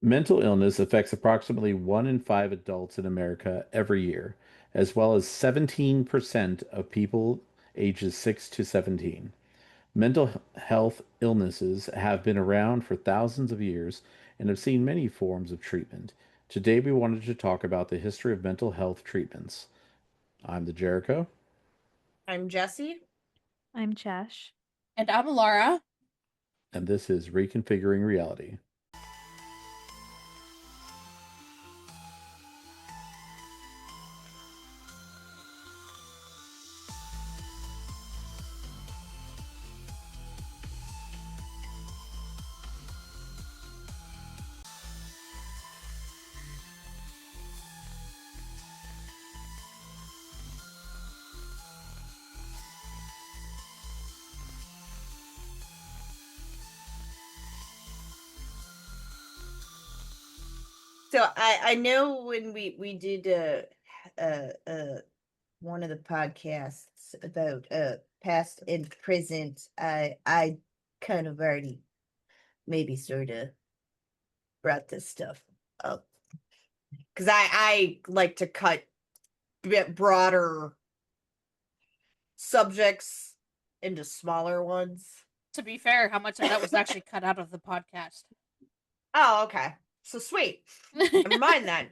Mental illness affects approximately 1 in 5 adults in America every year, as well as 17% of people ages 6 to 17. Mental health illnesses have been around for thousands of years and have seen many forms of treatment. Today, we wanted to talk about the history of mental health treatments. I'm the Jericho, I'm Jesse. I'm Chash. And I'm Laura. and this is Reconfiguring Reality. So I know when we did uh uh one of the podcasts about past and present, I kind of already maybe sort of brought this stuff up because I like to cut bit broader subjects into smaller ones. To be fair, how much of that was actually cut out of the podcast? Oh, okay. So sweet. Never mind then.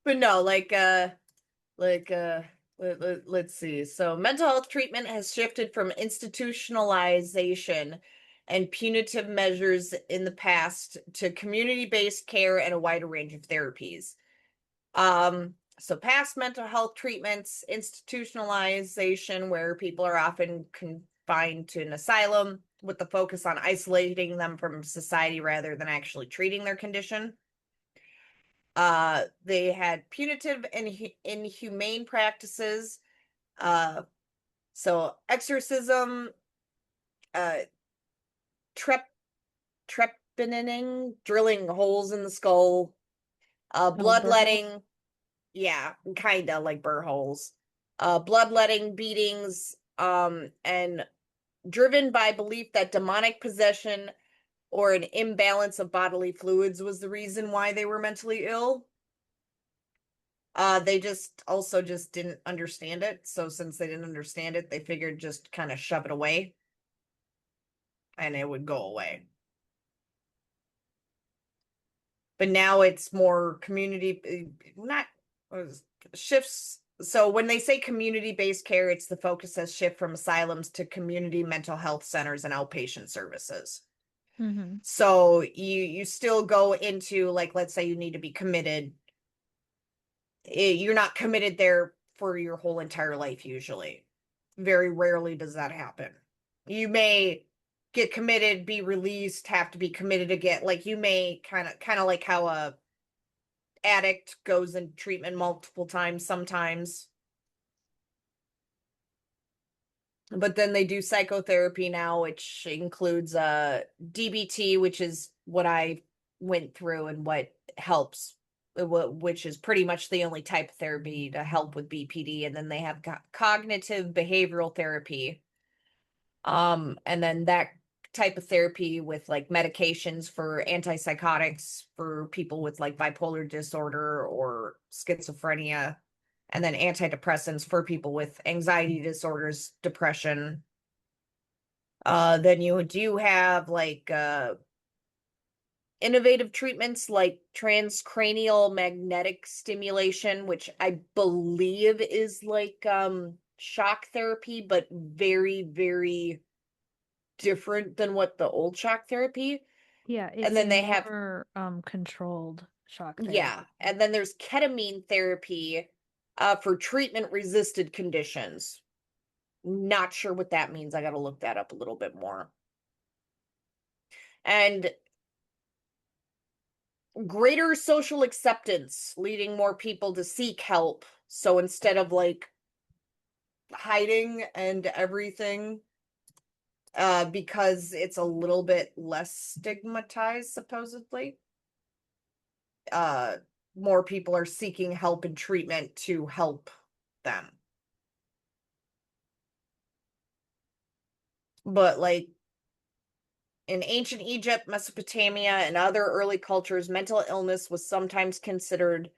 But no, like let's see. So mental health treatment has shifted from institutionalization and punitive measures in the past to community-based care and a wider range of therapies. So past mental health treatments, institutionalization, where people are often confined to an asylum with the focus on isolating them from society rather than actually treating their condition. They had punitive and inhumane practices. Uh, so exorcism, uh, trep trepanning, drilling holes in the skull, Oh, burr holes. bloodletting, yeah, kind of like burr holes, bloodletting, beatings, and driven by belief that demonic possession or an imbalance of bodily fluids was the reason why they were mentally ill. They just didn't understand it. So since they didn't understand it, they figured just kind of shove it away and it would go away. But now it's more community, not shifts. So when they say community-based care, it's the focus has shift from asylums to community mental health centers and outpatient services. Mm-hmm. So you still go into, like, let's say you need to be committed. You're not committed there for your whole entire life usually. Very rarely does that happen. You may get committed, be released, have to be committed again. Like you may kind of like how a addict goes in treatment multiple times sometimes. But then they do psychotherapy now, which includes DBT, which is what I went through and what helps, which is pretty much the only type of therapy to help with BPD. And then they have cognitive behavioral therapy. And then that type of therapy with like medications for antipsychotics for people with like bipolar disorder or schizophrenia, and then antidepressants for people with anxiety disorders, depression. Then you do have like innovative treatments like transcranial magnetic stimulation, which I believe is like shock therapy, but very, very different than what the old shock therapy. Yeah, And it's then a they have, more controlled shock yeah, therapy. and then there's ketamine therapy for treatment resisted conditions. Not sure what that means. I got to look that up a little bit more. And greater social acceptance, leading more people to seek help. So instead of like hiding and everything, because it's a little bit less stigmatized, supposedly, uh, more people are seeking help and treatment to help them. But like In ancient Egypt, Mesopotamia, and other early cultures, mental illness was sometimes considered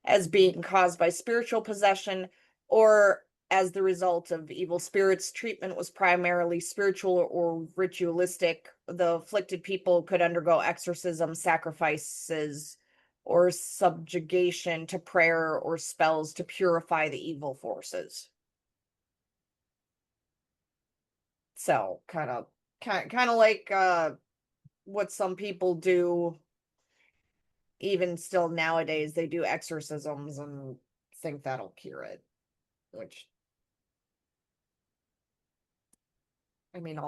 as being caused by spiritual possession or as the result of evil spirits. Treatment was primarily spiritual or ritualistic. The afflicted people could undergo exorcism, sacrifices, or subjugation to prayer or spells to purify the evil forces. So kind of like what some people do even still nowadays. They do exorcisms and think that'll cure it, which I mean,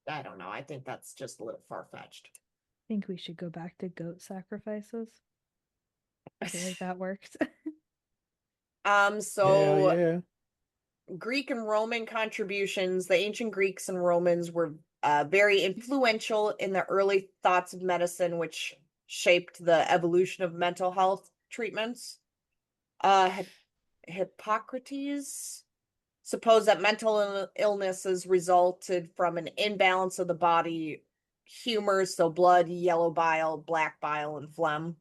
I don't know. I think that's just a little far-fetched. I think we should go back to goat sacrifices. I feel like that worked. Hell So yeah. Greek and Roman contributions, the ancient Greeks and Romans were very influential in the early thoughts of medicine, which shaped the evolution of mental health treatments. Hippocrates supposed that mental illnesses resulted from an imbalance of the body humors, so blood, yellow bile, black bile, and phlegm.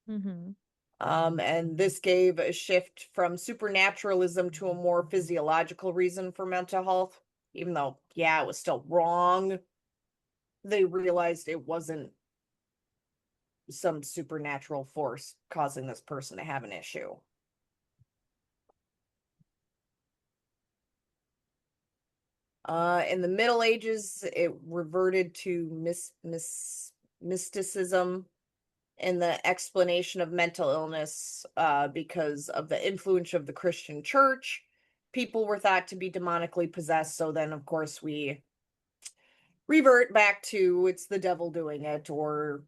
Mm-hmm. And this gave a shift from supernaturalism to a more physiological reason for mental health. Even though, yeah, it was still wrong, they realized it wasn't some supernatural force causing this person to have an issue. In the Middle Ages, it reverted to mysticism in the explanation of mental illness because of the influence of the Christian church. People were thought to be demonically possessed. So then, of course, we revert back to it's the devil doing it or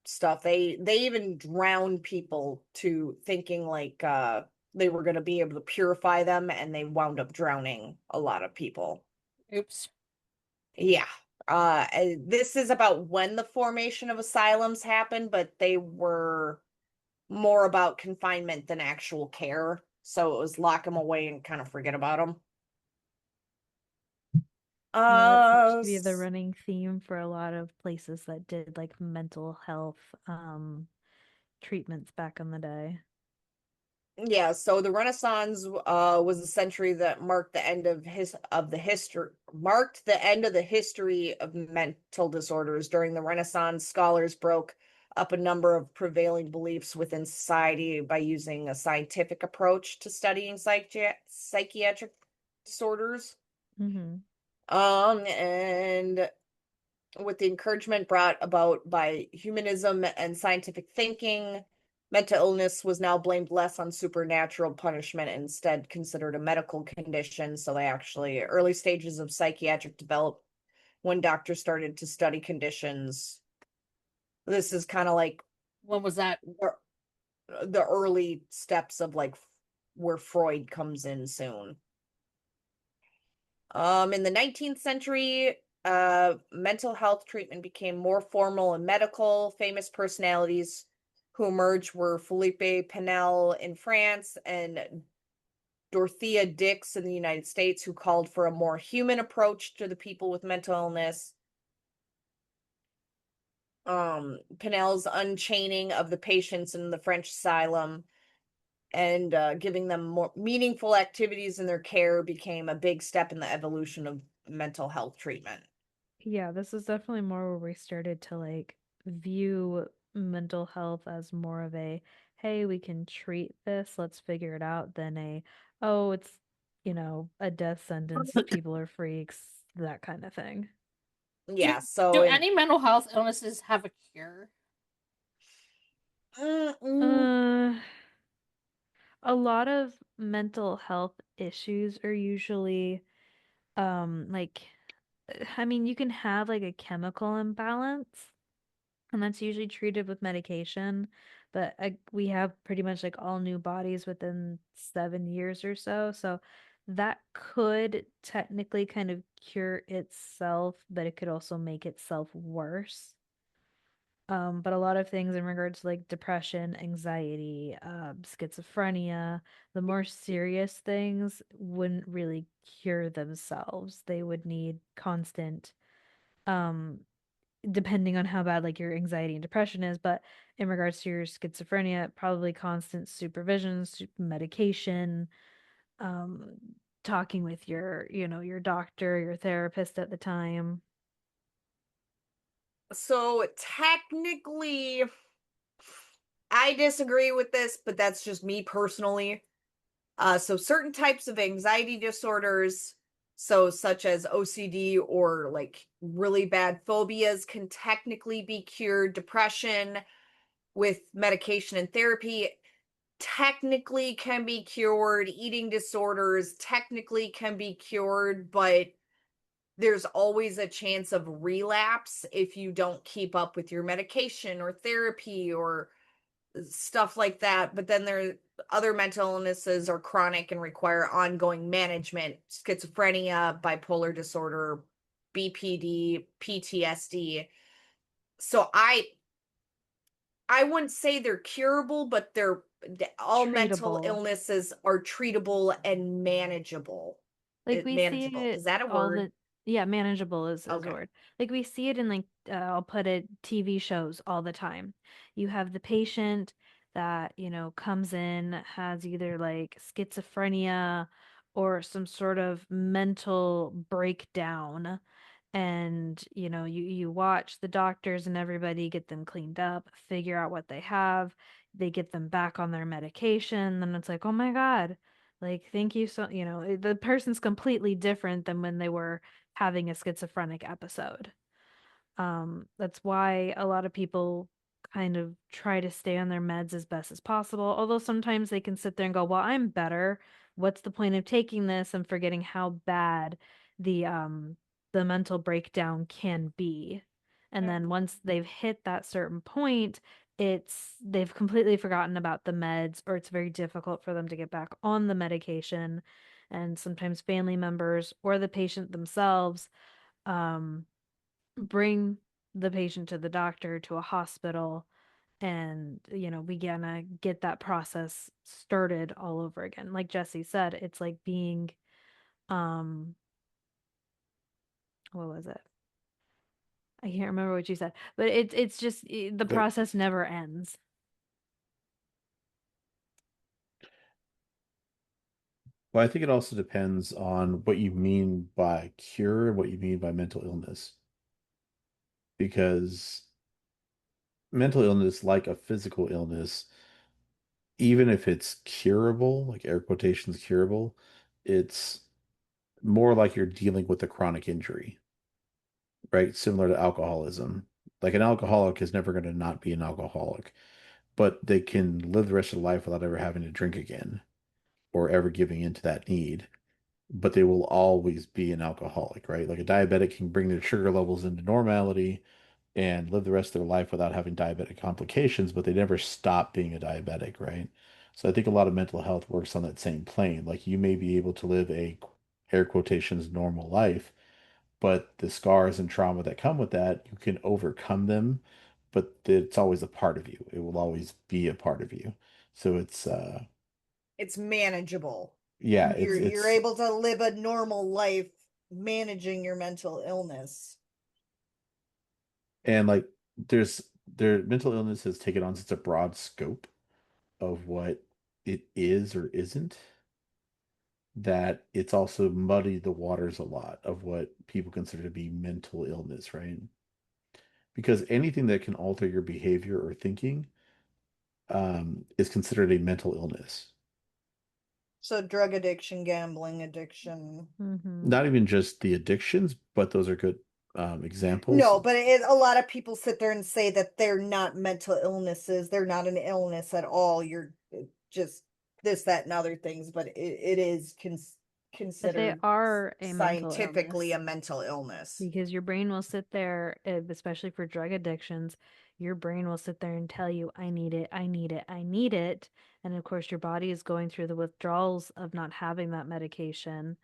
stuff. They even drowned people to thinking like they were going to be able to purify them, and they wound up drowning a lot of people. Oops. Yeah. This is about when the formation of asylums happened, but they were more about confinement than actual care. So it was lock them away and kind of forget about them. Yeah, that seems to be the running theme for a lot of places that did like mental health treatments back in the day. Yeah, so the Renaissance was a century that marked the end of the history of mental disorders. During the Renaissance, scholars broke up a number of prevailing beliefs within society by using a scientific approach to studying psychiatric disorders. Mm-hmm. And with the encouragement brought about by humanism and scientific thinking, mental illness was now blamed less on supernatural punishment and instead considered a medical condition. So they actually, early stages of psychiatric development, when doctors started to study conditions. This is kind of like When was that? the early steps of like where Freud comes in soon. In the 19th century, mental health treatment became more formal and medical. Famous personalities who emerged were Philippe Pinel in France and Dorothea Dix in the United States, who called for a more human approach to the people with mental illness. Pinel's unchaining of the patients in the French asylum and giving them more meaningful activities in their care became a big step in the evolution of mental health treatment. Yeah, this is definitely more where we started to like view mental health as more of a, hey, we can treat this, let's figure it out, than a, oh, it's, a death sentence, people are freaks, that kind of thing. Yeah, Do so do in any mental health illnesses have a cure? mm, Uh, a lot of mental health issues are usually like I mean, you can have like a chemical imbalance, and that's usually treated with medication, but we have pretty much like all new bodies within 7 years or so. So that could technically kind of cure itself, but it could also make itself worse. But a lot of things in regards to like depression, anxiety, schizophrenia, the more serious things wouldn't really cure themselves. They would need constant um, depending on how bad like your anxiety and depression is. But in regards to your schizophrenia, probably constant supervision, medication, um, talking with your, your doctor, your therapist at the time. So technically, I disagree with this, but that's just me personally. So certain types of anxiety disorders, so such as OCD or like really bad phobias, can technically be cured. Depression with medication and therapy technically can be cured. Eating disorders technically can be cured, but there's always a chance of relapse if you don't keep up with your medication or therapy or stuff like that. But then there other mental illnesses are chronic and require ongoing management: schizophrenia, bipolar disorder, BPD, PTSD. So I wouldn't say they're curable, but they're all mental Treatable. illnesses are treatable and manageable. Like we see Manageable. it Is that a all word? yeah, manageable is a Okay. word. Like we see it in like I'll put it TV shows all the time. You have the patient that, comes in, has either like schizophrenia or some sort of mental breakdown, and you watch the doctors and everybody get them cleaned up, figure out what they have, they get them back on their medication, then it's like, oh my God, like thank you, so the person's completely different than when they were having a schizophrenic episode. That's why a lot of people kind of try to stay on their meds as best as possible. Although sometimes they can sit there and go, "Well, I'm better. What's the point of taking this?" And forgetting how bad the um the mental breakdown can be. And then Mhm. once they've hit that certain point, they've completely forgotten about the meds, or it's very difficult for them to get back on the medication. And sometimes family members or the patient themselves um bring the patient to the doctor, to a hospital, and we gonna get that process started all over again. Like Jesse said, it's like being um what was it? I can't remember what you said, but it's just the But process never ends. well, I think it also depends on what you mean by cure and what you mean by mental illness. Because mental illness, like a physical illness, even if it's curable, like air quotations curable, it's more like you're dealing with a chronic injury, right? Similar to alcoholism. Like an alcoholic is never going to not be an alcoholic, but they can live the rest of their life without ever having to drink again or ever giving into that need. But they will always be an alcoholic, right? Like a diabetic can bring their sugar levels into normality and live the rest of their life without having diabetic complications, but they never stop being a diabetic, right? So I think a lot of mental health works on that same plane. Like you may be able to live a air quotations normal life, but the scars and trauma that come with that, you can overcome them, but it's always a part of you. It will always be a part of you. So It's manageable. yeah, You're it's able to live a normal life managing your mental illness. and like their mental illness has taken on such a broad scope of what it is or isn't that it's also muddied the waters a lot of what people consider to be mental illness, right? Because anything that can alter your behavior or thinking is considered a mental illness. So drug addiction, gambling addiction. Mm-hmm. Not even just the addictions, but those are good examples. No, but a lot of people sit there and say that they're not mental illnesses. They're not an illness at all. You're just this, that, and other things, but it is But they considered are a mental scientifically illness. a mental illness. Because your brain will sit there, especially for drug addictions, your brain will sit there and tell you, I need it, I need it, I need it. And of course, your body is going through the withdrawals of not having that medication.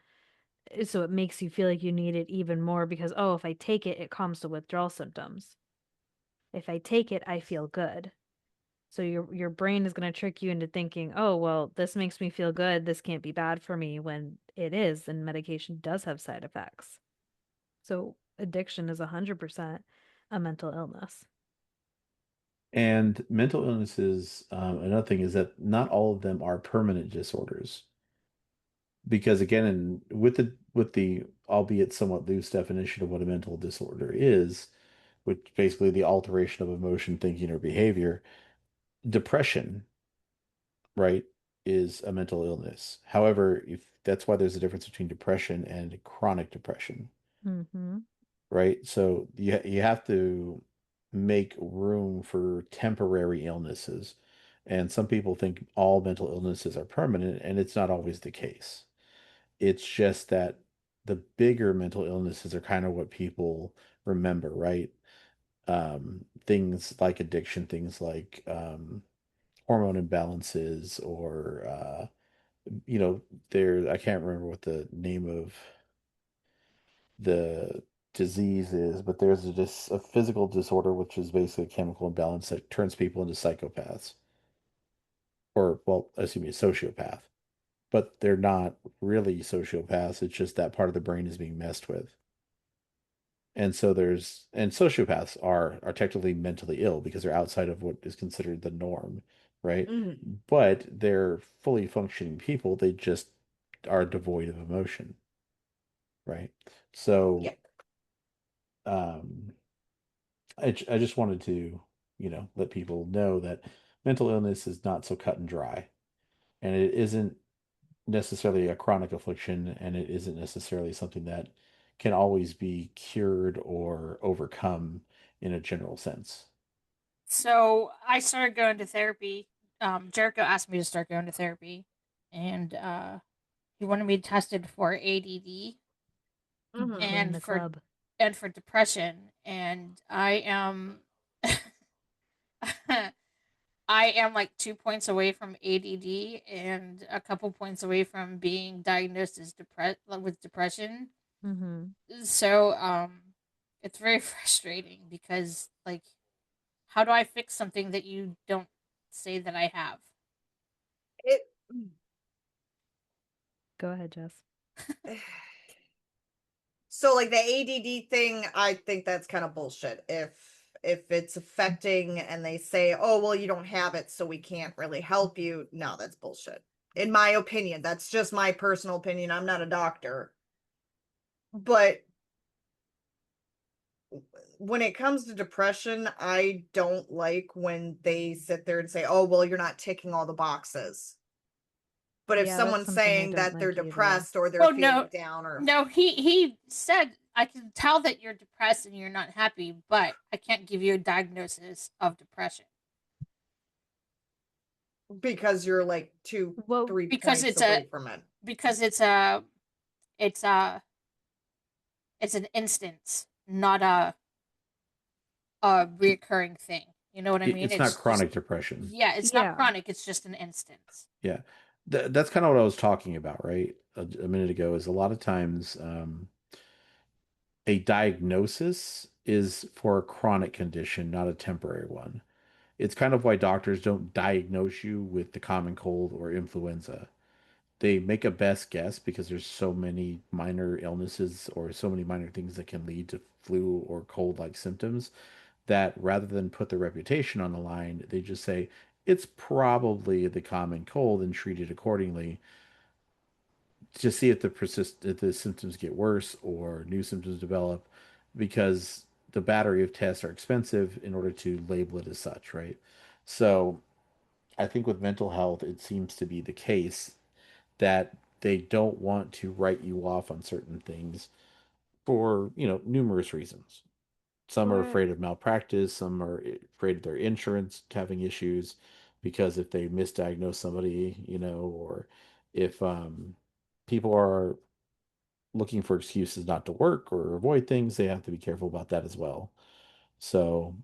So it makes you feel like you need it even more because, oh, if I take it, it calms the withdrawal symptoms. If I take it, I feel good. So your brain is going to trick you into thinking, oh, well, this makes me feel good. This can't be bad for me when it is, and medication does have side effects. So addiction is 100% a mental illness. And mental illnesses, another thing is that not all of them are permanent disorders. Because again, with the albeit somewhat loose definition of what a mental disorder is, which basically the alteration of emotion, thinking, or behavior, depression, right, is a mental illness. However, if that's why there's a difference between depression and chronic depression, Mm-hmm. right? So you have to make room for temporary illnesses. And some people think all mental illnesses are permanent, and it's not always the case. It's just that the bigger mental illnesses are kind of what people remember, right? Things like addiction, things like hormone imbalances, or you know, there I can't remember what the name of the disease is, but there's a physical disorder which is basically a chemical imbalance that turns people into psychopaths, or well, excuse me, a sociopath. But they're not really sociopaths. It's just that part of the brain is being messed with. And sociopaths are technically mentally ill because they're outside of what is considered the norm, right? Mhm. But they're fully functioning people. They just are devoid of emotion, right? Yeah. So um I just wanted to, let people know that mental illness is not so cut and dry, and it isn't necessarily a chronic affliction, and it isn't necessarily something that can always be cured or overcome in a general sense. So I started going to therapy. Jericho asked me to start going to therapy, and he wanted me tested for ADD Mhm. Join and the for club. depression, and I am I am like 2 points away from ADD and a couple points away from being diagnosed as with depression. Mm-hmm. So it's very frustrating because like how do I fix something that you don't say that I have? It Go ahead, Jess. so like the ADD thing, I think that's kind of bullshit. If it's affecting and they say, "Oh, well, you don't have it, so we can't really help you." No, that's bullshit. In my opinion, that's just my personal opinion. I'm not a doctor. But when it comes to depression, I don't like when they sit there and say, "Oh, well, you're not ticking all the boxes." But if Yeah, that's someone's something I saying don't that they're like either. depressed or they're Well, feeling no, down or no. He said I can tell that you're depressed and you're not happy, but I can't give you a diagnosis of depression because you're like two, What 3 because points away from it. because it's a it's an instance, not a reoccurring thing. You know what I mean? It's not It's just chronic depression. yeah, it's not Yeah. chronic. It's just an instance. Yeah. That's kind of what I was talking about, right? A minute ago is a lot of times a diagnosis is for a chronic condition, not a temporary one. It's kind of why doctors don't diagnose you with the common cold or influenza. They make a best guess because there's so many minor illnesses or so many minor things that can lead to flu or cold-like symptoms that rather than put their reputation on the line, they just say it's probably the common cold and treat it accordingly to see if the symptoms get worse or new symptoms develop, because the battery of tests are expensive in order to label it as such, right? So I think with mental health, it seems to be the case that they don't want to write you off on certain things for, numerous reasons. Some are Or afraid of malpractice, some are afraid of their insurance having issues because if they misdiagnose somebody, or if people are looking for excuses not to work or avoid things, they have to be careful about that as well. So,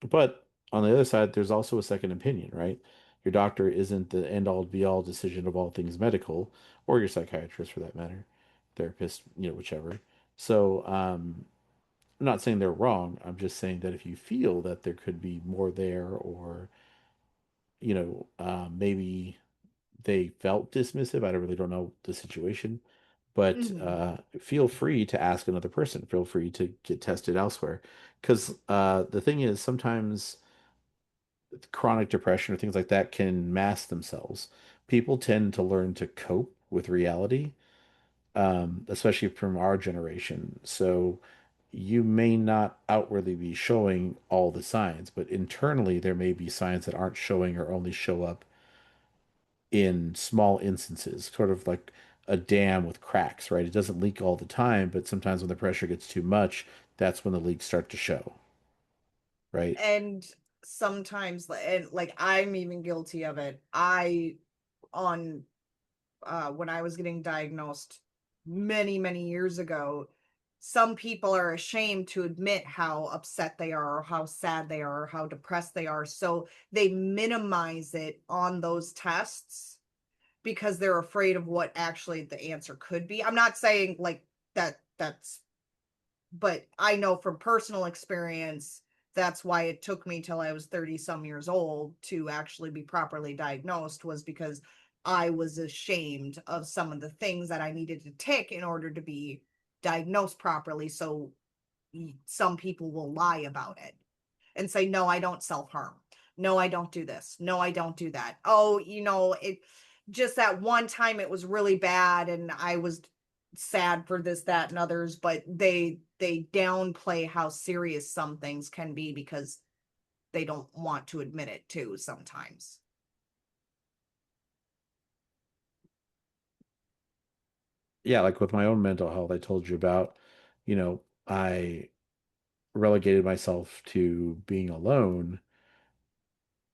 but on the other side, there's also a second opinion, right? Your doctor isn't the end all be all decision of all things medical, or your psychiatrist for that matter, therapist, whichever. So, I'm not saying they're wrong. I'm just saying that if you feel that there could be more there, or, maybe they felt dismissive, I really don't know the situation, But Mhm. feel free to ask another person. Feel free to get tested elsewhere. Because the thing is, sometimes chronic depression or things like that can mask themselves. People tend to learn to cope with reality, especially from our generation. So you may not outwardly be showing all the signs, but internally there may be signs that aren't showing or only show up in small instances, sort of like a dam with cracks, right? It doesn't leak all the time, but sometimes when the pressure gets too much, that's when the leaks start to show, right? And sometimes, and like I'm even guilty of it. I on when I was getting diagnosed many years ago, some people are ashamed to admit how upset they are, or how sad they are, or how depressed they are. So they minimize it on those tests because they're afraid of what actually the answer could be. I'm not saying like that's, but I know from personal experience that's why it took me till I was 30 some years old to actually be properly diagnosed, was because I was ashamed of some of the things that I needed to tick in order to be diagnosed properly. So some people will lie about it and say, no, I don't self-harm. No, I don't do this. No, I don't do that. Oh, it just that one time it was really bad and I was sad for this, that, and others, but they downplay how serious some things can be because they don't want to admit it too sometimes. Yeah, like with my own mental health, I told you about, I relegated myself to being alone.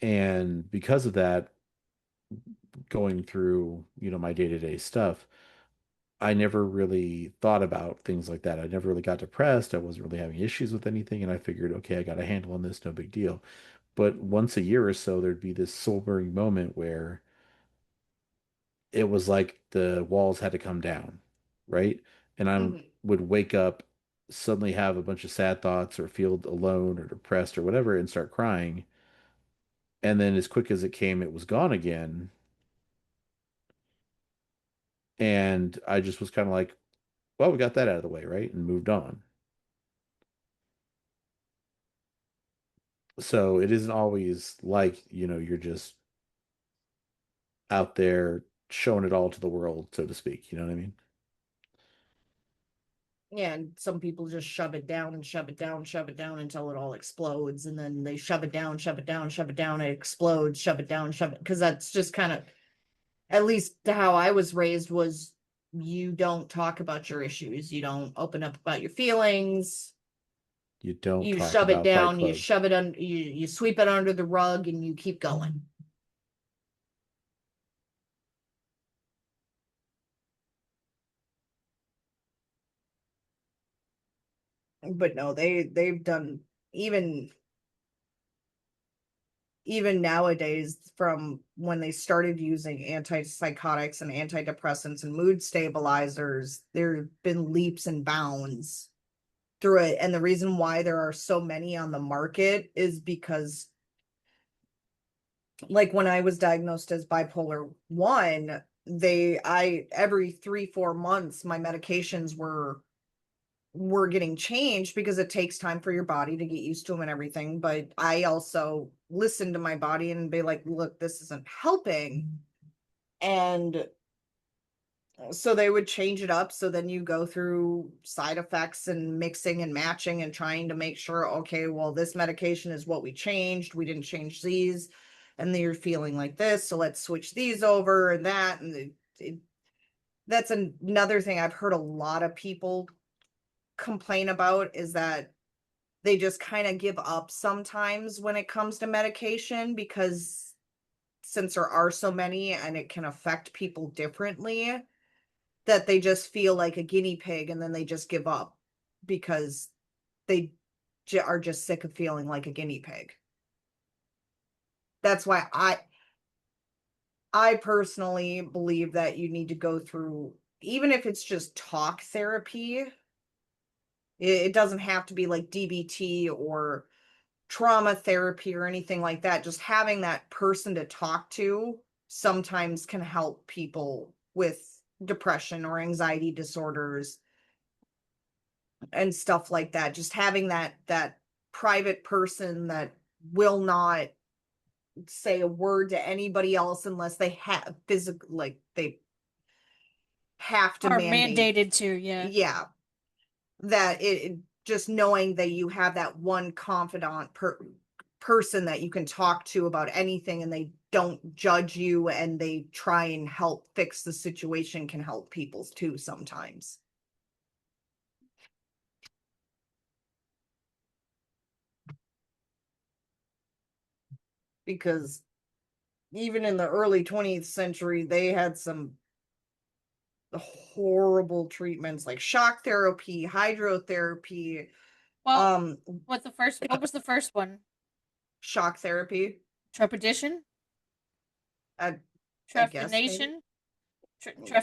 And because of that, going through, my day-to-day stuff, I never really thought about things like that. I never really got depressed. I wasn't really having issues with anything. And I figured, okay, I got a handle on this, no big deal. But once a year or so, there'd be this sobering moment where it was like the walls had to come down, right? And I Mhm. would wake up, suddenly have a bunch of sad thoughts or feel alone or depressed or whatever and start crying. And then as quick as it came, it was gone again. And I just was kind of like, well, we got that out of the way, right? And moved on. So it isn't always like, you're just out there showing it all to the world, so to speak. You know what I mean? Yeah, and some people just shove it down and shove it down, shove it down until it all explodes, and then they shove it down, shove it down, shove it down, it explodes, shove it down, shove it, because that's just kind of, at least how I was raised, was you don't talk about your issues, you don't open up about your feelings, You don't you talk shove it about Fight down, you Club. shove it under, you sweep it under the rug, and you keep going. But no, they've done, even even nowadays, from when they started using antipsychotics and antidepressants and mood stabilizers, there have been leaps and bounds through it. And the reason why there are so many on the market is because, like, when I was diagnosed as bipolar 1, I every 3 4 months my medications were getting changed because it takes time for your body to get used to them and everything. But I also listened to my body and be like, look, this isn't helping. And so they would change it up. So then you go through side effects and mixing and matching and trying to make sure, okay, well, this medication is what we changed. We didn't change these. And then you're feeling like this. So let's switch these over and that. And that's another thing I've heard a lot of people complain about, is that they just kind of give up sometimes when it comes to medication, because since there are so many and it can affect people differently, that they just feel like a guinea pig and then they just give up because they are just sick of feeling like a guinea pig. That's why I personally believe that you need to go through, even if it's just talk therapy. It doesn't have to be like DBT or trauma therapy or anything like that. Just having that person to talk to sometimes can help people with depression or anxiety disorders and stuff like that. Just having that private person that will not say a word to anybody else unless they have physical, like they have to Are mandate. mandated to, yeah. Yeah, that just knowing that you have that one confidant person that you can talk to about anything, and they don't judge you and they try and help fix the situation, can help people too sometimes. Because even in the early 20th century, they had some horrible treatments like shock therapy, hydrotherapy, Well, what was the first one? shock therapy. Trepidation? I guess maybe. Trephination?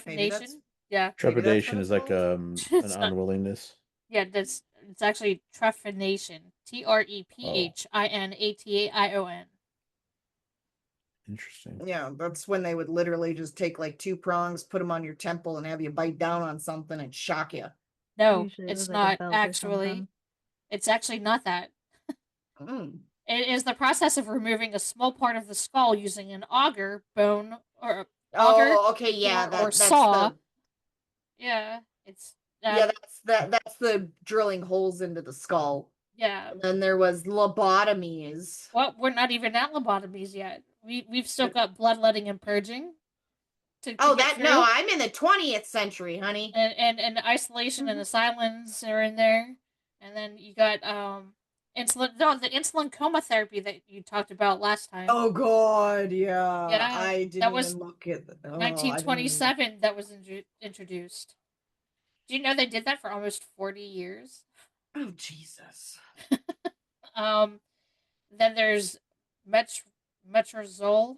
Maybe that's Trephination? Yeah. maybe that's Trepidation what is it's like called. an It's not, unwillingness. yeah, it's actually trephination. Oh, Trephination. interesting. Yeah, that's when they would literally just take like two prongs, put them on your temple, and have you bite down on something and shock you. No, Usually it was it's like a not belt or actually. something. It's actually not that. Mm. It is the process of removing a small part of the skull using an auger, bone, or auger, Oh, okay, yeah, or that's saw. the Yeah, it's yeah, that's the drilling holes into the skull. yeah. And then there was lobotomies. Well, we're not even at lobotomies yet. We've still got bloodletting and purging to Oh, get that no, through, I'm in the 20th century, honey. and isolation and asylums are in there, and then you got insulin. No, the insulin coma therapy that you talked about last time. Oh God, yeah. Yeah, I didn't that even was look at I didn't even 1927 that was introduced. Do you know they did that for almost 40 years? Oh Jesus. Um, then there's met- metrazole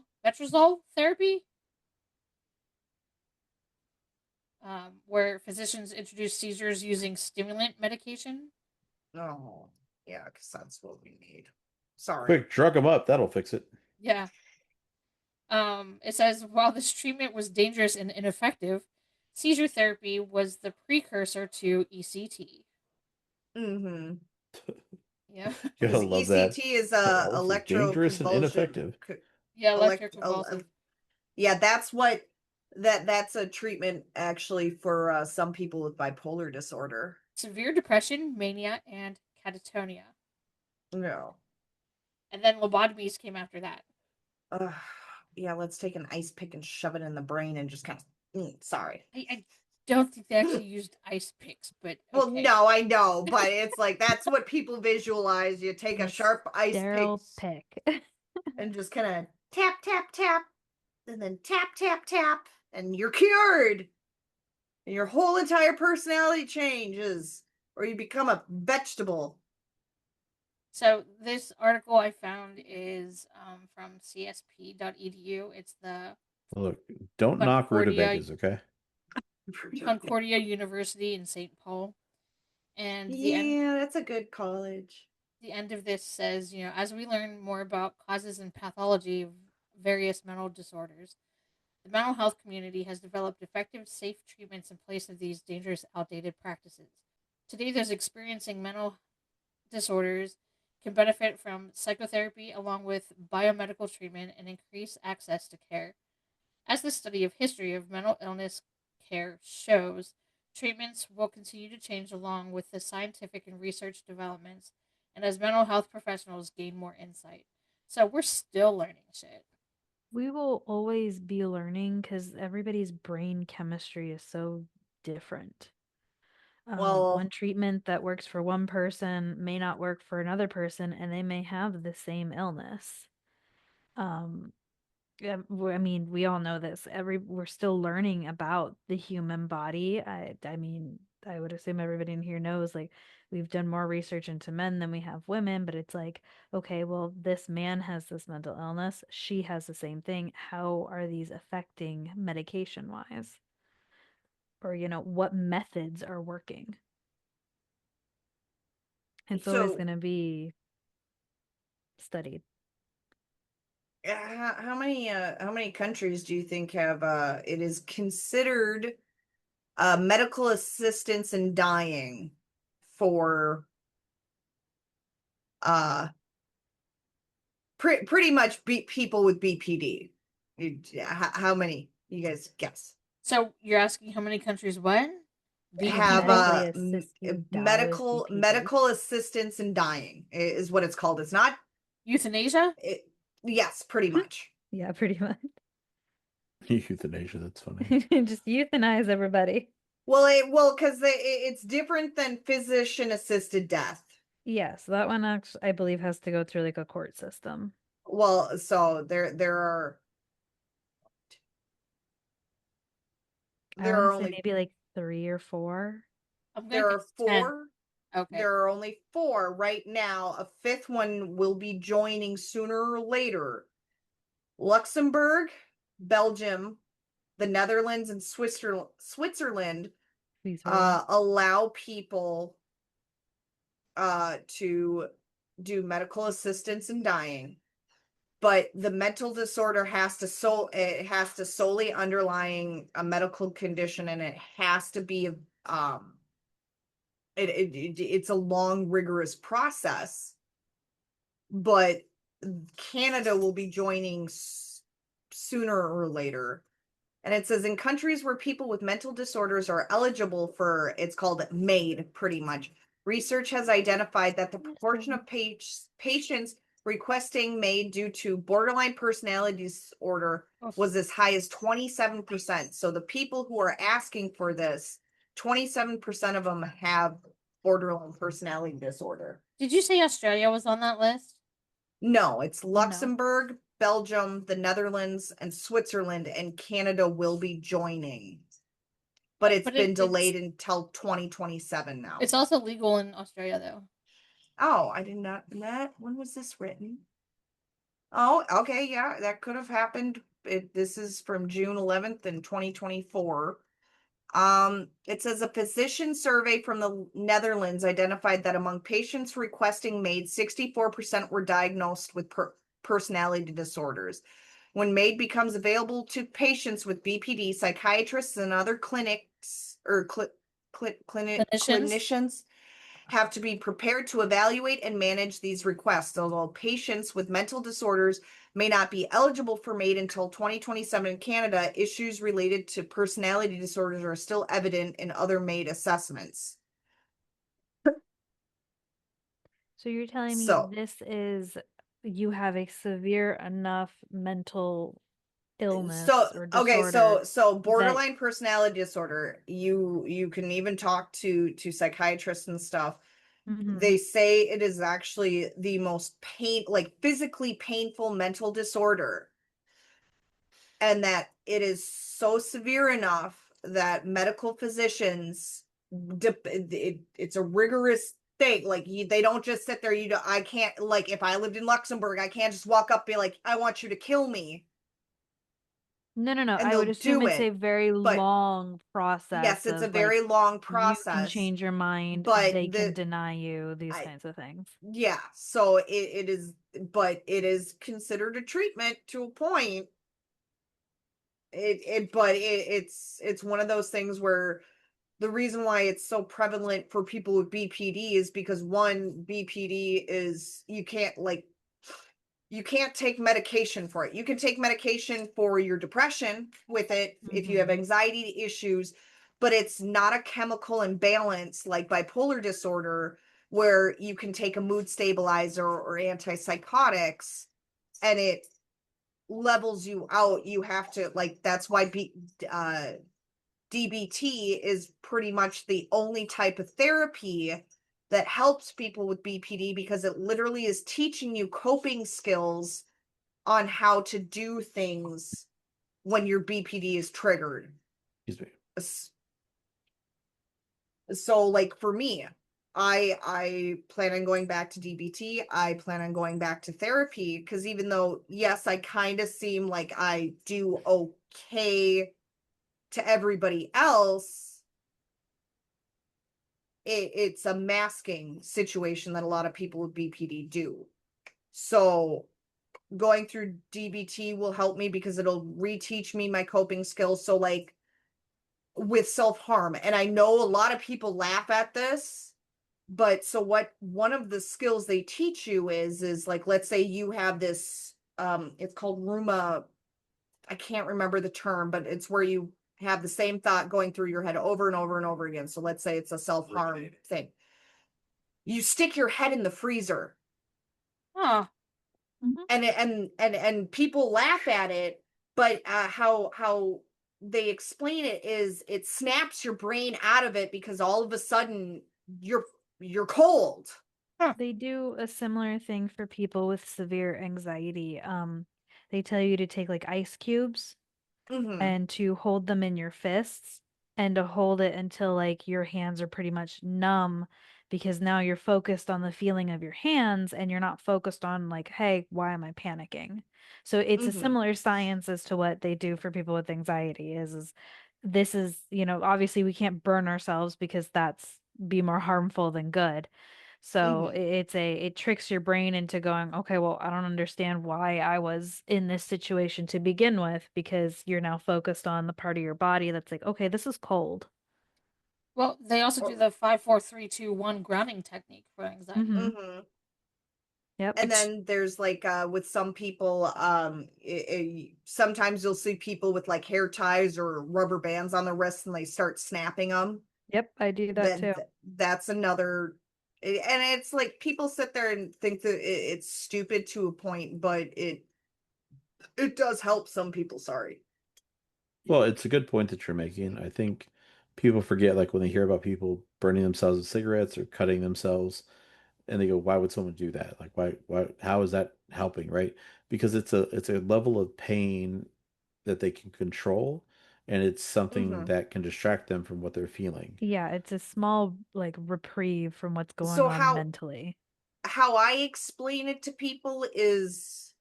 therapy, where physicians introduce seizures using stimulant medication. Oh, yeah, because that's what we need. Sorry. Quick, drug them up. That'll fix it. Yeah. It says while this treatment was dangerous and ineffective, seizure therapy was the precursor to ECT. Mm-hmm. Yeah. You gotta Because love that. ECT is All for dangerous and electroconvulsion. ineffective. Yeah, Elect electroconvulsive. yeah, that's what that's a treatment actually for some people with bipolar disorder. Severe depression, mania, and catatonia. No. And then lobotomies came after that. Uh, yeah, let's take an ice pick and shove it in the brain and just kind of sorry. I don't think they actually used ice picks, but Well, okay. no, I know, but it's like that's what people visualize. You take a sharp ice pick Sterile pick. and just kind of tap, tap, tap, and then tap, tap, tap, and you're cured. And your whole entire personality changes, or you become a vegetable. So this article I found is from csp.edu. It's the Look, don't knock Concordia rutabagas, okay? Concordia University in St. Paul. And Yeah, that's a good college. the end of this says, as we learn more about causes and pathology of various mental disorders, the mental health community has developed effective, safe treatments in place of these dangerous, outdated practices. Today, those experiencing mental disorders can benefit from psychotherapy along with biomedical treatment and increase access to care. As the study of history of mental illness care shows, treatments will continue to change along with the scientific and research developments and as mental health professionals gain more insight. So we're still learning shit. We will always be learning because everybody's brain chemistry is so different. One Well, treatment that works for one person may not work for another person, and they may have the same illness. Um, yeah, I mean, we all know this. We're still learning about the human body. I mean, I would assume everybody in here knows, like, we've done more research into men than we have women, but it's like, okay, well, this man has this mental illness. She has the same thing. How are these affecting medication wise? Or, what methods are working? It's always so going to be studied. how many countries do you think have it is considered medical assistance in dying for pretty much people with BPD. How many? You guys guess? So you're asking how many countries what? Have Medically assist you die with BPD. medical assistance in dying is what it's called. It's not Euthanasia? yes, pretty much. Yeah, pretty much. Euthanasia, that's funny. Just euthanize everybody. Well, because it's different than physician assisted death. Yes, that one actually, I believe, has to go through like a court system. Well, so there I want to say only maybe like 3 or 4. I'm there gonna are guess 10. 4. Okay. There are only 4 right now. A 5th one will be joining sooner or later. Luxembourg, Belgium, the Netherlands, and Switzerland allow people to do medical assistance in dying, but the mental disorder has to solely underlying a medical condition, and it has to be it's a long, rigorous process. But Canada will be joining sooner or later. And it says in countries where people with mental disorders are eligible for, it's called MAID, pretty much. Research has identified that the proportion of patients requesting MAID due to borderline personality disorder was as high as 27%. So the people who are asking for this, 27% of them have borderline personality disorder. Did you say Australia was on that list? No, it's Luxembourg, Belgium, the Netherlands, and Switzerland, and Canada will be joining. But it's been delayed until 2027 now. It's also legal in Australia, though. Oh, I did not know that. When was this written? Oh, okay, yeah, that could have happened. This is from June 11th in 2024. It says a physician survey from the Netherlands identified that among patients requesting MAID, 64% were diagnosed with personality disorders. When MAID becomes available to patients with BPD, psychiatrists and other clinics or clinicians have to be prepared to evaluate and manage these requests. Although patients with mental disorders may not be eligible for MAID until 2027 in Canada, issues related to personality disorders are still evident in other MAID assessments. So you're telling me this is you have a severe enough mental illness or disorder. So borderline personality disorder, you can even talk to psychiatrists and stuff. They say it is actually the most physically painful mental disorder, and that it is so severe enough that medical physicians, it's a rigorous thing. Like they don't just sit there. I can't, like, if I lived in Luxembourg, I can't just walk up and be like, I want you to kill me. No. And I would assume it's a very long process. Yes, it's a very long process. You can change your mind, but they can deny you, these kinds of things. Yeah, so it is, but it is considered a treatment to a point. It's one of those things where the reason why it's so prevalent for people with BPD is because one, BPD is you can't take medication for it. You can take medication for your depression with it if you have anxiety issues, but it's not a chemical imbalance like bipolar disorder where you can take a mood stabilizer or antipsychotics and it levels you out. You have to, that's why DBT is pretty much the only type of therapy that helps people with BPD, because it literally is teaching you coping skills on how to do things when your BPD is triggered. Excuse me. So for me, I plan on going back to DBT. I plan on going back to therapy, because even though, yes, I kind of seem like I do okay to everybody else, it's a masking situation that a lot of people with BPD do. So going through DBT will help me because it'll reteach me my coping skills. So with self-harm. And I know a lot of people laugh at this, but so what one of the skills they teach you is like, let's say you have this, it's called Ruma. I can't remember the term, but it's where you have the same thought going through your head over and over and over again. So let's say it's a self-harm thing. You stick your head in the freezer, Huh. and people laugh at it, but how they explain it is it snaps your brain out of it because all of a sudden you're cold. They do a similar thing for people with severe anxiety. They tell you to take like ice cubes Mm-hmm. and to hold them in your fists and to hold it until like your hands are pretty much numb, because now you're focused on the feeling of your hands and you're not focused on like, hey, why am I panicking? So it's a Mm-hmm. similar science as to what they do for people with anxiety is this is, obviously we can't burn ourselves because that's be more harmful than good. So Mm-hmm. it tricks your brain into going, okay, well, I don't understand why I was in this situation to begin with, because you're now focused on the part of your body that's like, okay, this is cold. Well, they also do the 5 4 3 2 1 grounding technique for anxiety. Mm-hmm. Mm-hmm. Yep. And Which then there's like with some people, sometimes you'll see people with like hair ties or rubber bands on their wrists and they start snapping them. Yep, I do that Then too. that's another, and it's like people sit there and think that it's stupid to a point, but it does help some people. Sorry. Well, it's a good point that you're making. I think people forget, like when they hear about people burning themselves with cigarettes or cutting themselves, and they go, "Why would someone do that? Like, how is that helping?" Right? Because it's a level of pain that they can control, and it's something Hmm. that can distract them from what they're feeling. Yeah, it's a small like reprieve from what's going So on mentally. how I explain it to people is,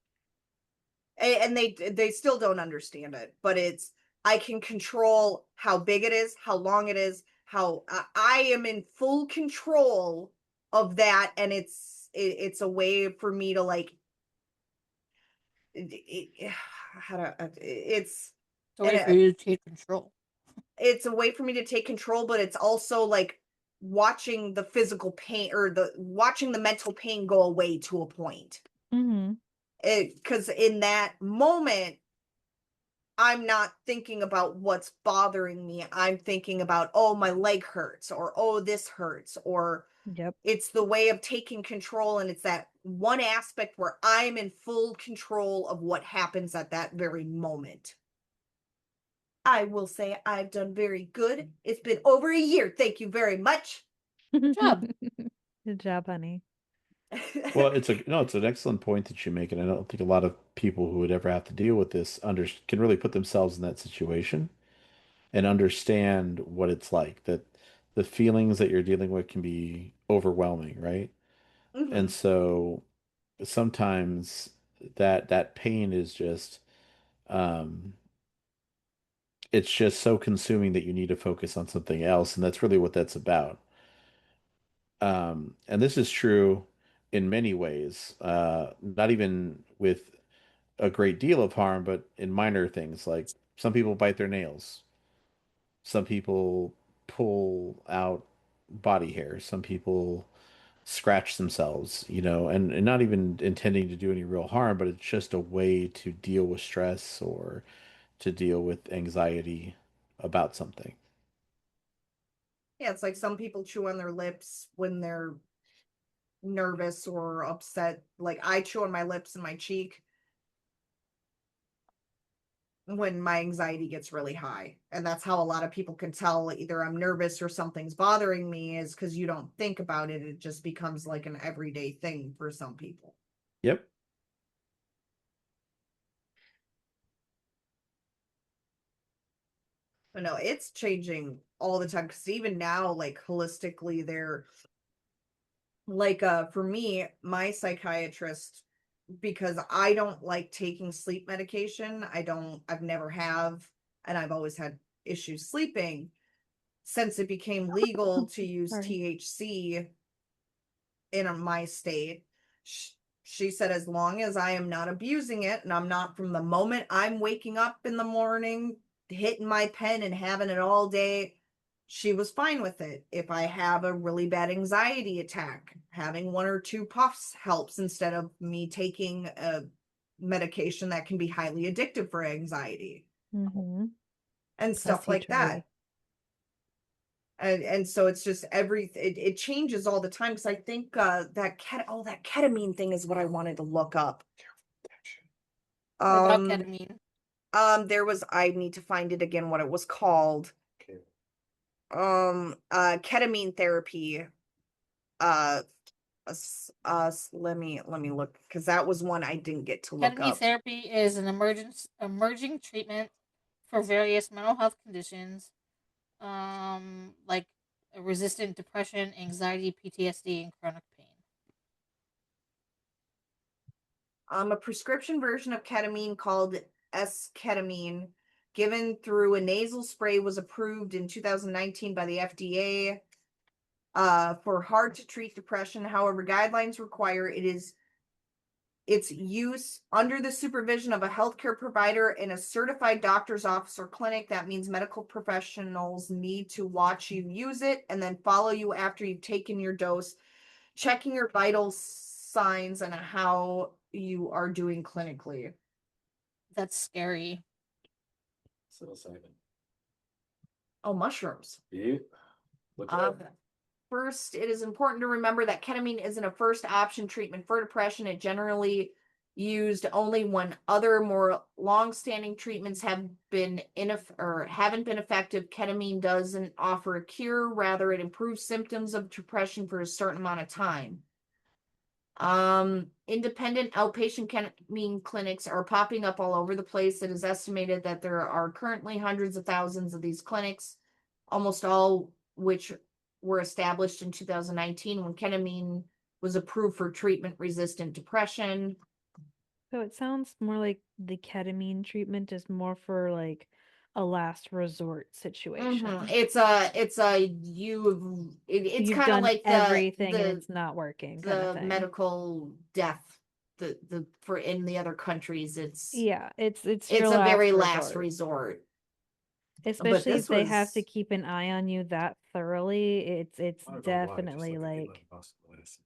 and they still don't understand it, but it's, I can control how big it is, how long it is, how I am in full control of that, and it's a way for me to like how to it's a and way for you to take control. it's a way for me to take control, but it's also like watching the physical pain or the watching the mental pain go away to a point. Mm-hmm. Because in that moment I'm not thinking about what's bothering me. I'm thinking about, oh, my leg hurts, or oh, this hurts, or Yep. it's the way of taking control. And it's that one aspect where I'm in full control of what happens at that very moment. I will say I've done very good. It's been over a year. Thank you very much. Good job. Good job, honey. Well, it's an excellent point that you make, and I don't think a lot of people who would ever have to deal with this can really put themselves in that situation and understand what it's like, that the feelings that you're dealing with can be overwhelming, right? And Hmm. so sometimes that pain is just um it's just so consuming that you need to focus on something else, and that's really what that's about. And this is true in many ways, not even with a great deal of harm, but in minor things like some people bite their nails, some people pull out body hair, some people scratch themselves, and not even intending to do any real harm, but it's just a way to deal with stress or to deal with anxiety about something. Yeah, it's like some people chew on their lips when they're nervous or upset. Like I chew on my lips and my cheek when my anxiety gets really high. And that's how a lot of people can tell either I'm nervous or something's bothering me, is because you don't think about it. It just becomes like an everyday thing for some people. Yep. But no, it's changing all the time because even now, like holistically, they're like for me, my psychiatrist, because I don't like taking sleep medication. I've never have, and I've always had issues sleeping since it became legal to use Sorry. THC in my state. She said, as long as I am not abusing it and I'm not, from the moment I'm waking up in the morning hitting my pen and having it all day, she was fine with it. If I have a really bad anxiety attack, having 1 or 2 puffs helps instead of me taking a medication that can be highly addictive for anxiety Mm-hmm. and Plus stuff like H.I.V. that. And so it's just it changes all the time, because I think that ketamine thing is what I wanted to look up. What about Um ketamine? there was, I need to find it again, what it was called. Ketamine therapy. uh let me look, because that was one I didn't get to look Ketamine up. therapy is an emerging treatment for various mental health conditions, like resistant depression, anxiety, PTSD, and chronic pain. A prescription version of ketamine called S-ketamine, given through a nasal spray, was approved in 2019 by the FDA for hard to treat depression. However, guidelines require its use under the supervision of a healthcare provider in a certified doctor's office or clinic. That means medical professionals need to watch you use it and then follow you after you've taken your dose, checking your vital signs and how you are doing clinically. That's scary. Psilocybin. Oh, mushrooms. Yeah. Look Uh, up. First, it is important to remember that ketamine isn't a first option treatment for depression. It generally used only when other more long-standing treatments have been haven't been effective. Ketamine doesn't offer a cure, rather it improves symptoms of depression for a certain amount of time. Independent outpatient ketamine clinics are popping up all over the place. It is estimated that there are currently hundreds of thousands of these clinics, almost all which were established in 2019 when ketamine was approved for treatment-resistant depression. So it sounds more like the ketamine treatment is more for like a last resort situation. It's it's You've kind of done like everything and it's not working kind of the thing. medical death. The for in the other countries, it's Yeah, it's your a very last last resort. resort. But Especially this if they have to was keep an eye on you that thoroughly, it's I don't know why, just definitely like like Elon Musk list.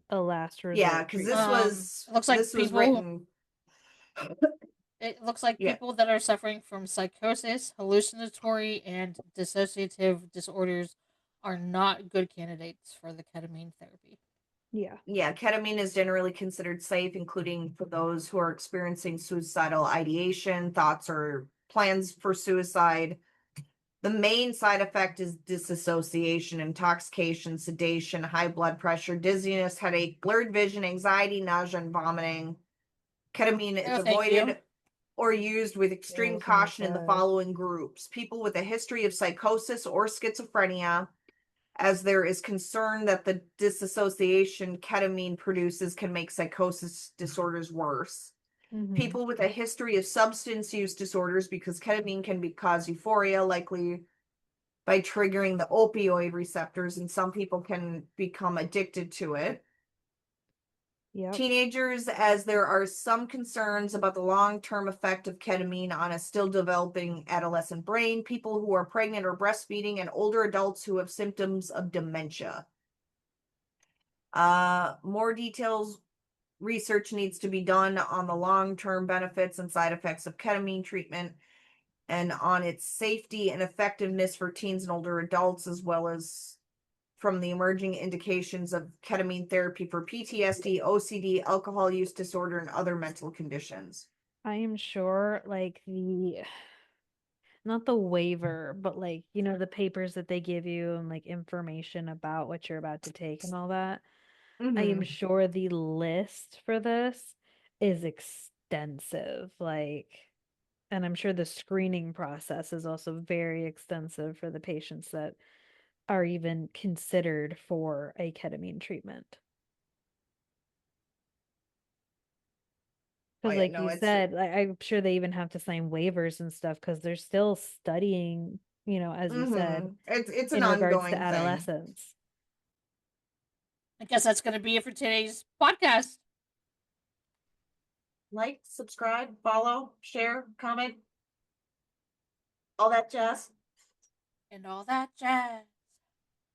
a last yeah, resort because treatment. It looks like this was people. written. It looks like Yeah, people that are suffering from psychosis, hallucinatory, and dissociative disorders are not good candidates for the ketamine therapy. Yeah. yeah, ketamine is generally considered safe, including for those who are experiencing suicidal ideation, thoughts, or plans for suicide. The main side effect is disassociation, intoxication, sedation, high blood pressure, dizziness, headache, blurred vision, anxiety, nausea, and vomiting. Ketamine is Oh, thank you. avoided or used with extreme Yes, oh my caution in the God. following groups: people with a history of psychosis or schizophrenia, as there is concern that the disassociation ketamine produces can make psychosis disorders worse. Mm-hmm. People with a history of substance use disorders, because ketamine can cause euphoria, likely by triggering the opioid receptors, and some people can become addicted to it. Yep. Teenagers, as there are some concerns about the long-term effect of ketamine on a still developing adolescent brain. People who are pregnant or breastfeeding, and older adults who have symptoms of dementia. More details, research needs to be done on the long-term benefits and side effects of ketamine treatment and on its safety and effectiveness for teens and older adults, as well as from the emerging indications of ketamine therapy for PTSD, OCD, alcohol use disorder, and other mental conditions. I am sure like not the waiver, but like, the papers that they give you and like information about what you're about to take and all that. I am sure the list for this is extensive. And I'm sure the screening process is also very extensive for the patients that are even considered for a ketamine treatment. Oh Because, yeah, like no, you it's said, I'm sure they even have to sign waivers and stuff because they're still studying, as you said, it's an in regards to ongoing thing. adolescents. I guess that's going to be it for today's podcast. Like, subscribe, follow, share, comment. All that jazz. and all that jazz.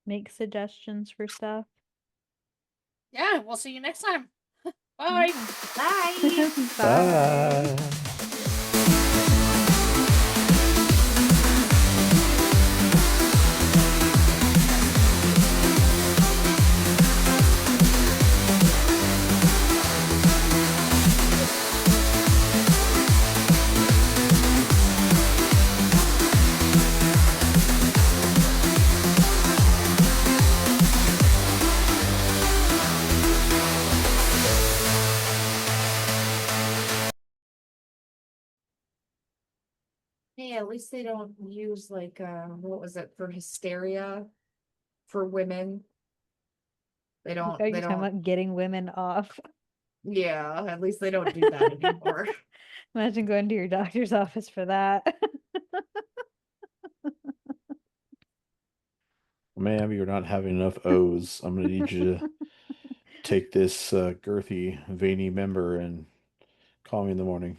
Make suggestions for stuff. Yeah, we'll see you next time. Bye. Bye. Bye. Bye. Hey, at least they don't use like what was it for hysteria for women. They Are don't you talking don't about getting women off? yeah, at least they don't do that anymore. Imagine going to your doctor's office for that. Ma'am, you're not having enough O's. I'm gonna need you to take this girthy, veiny member and call me in the morning.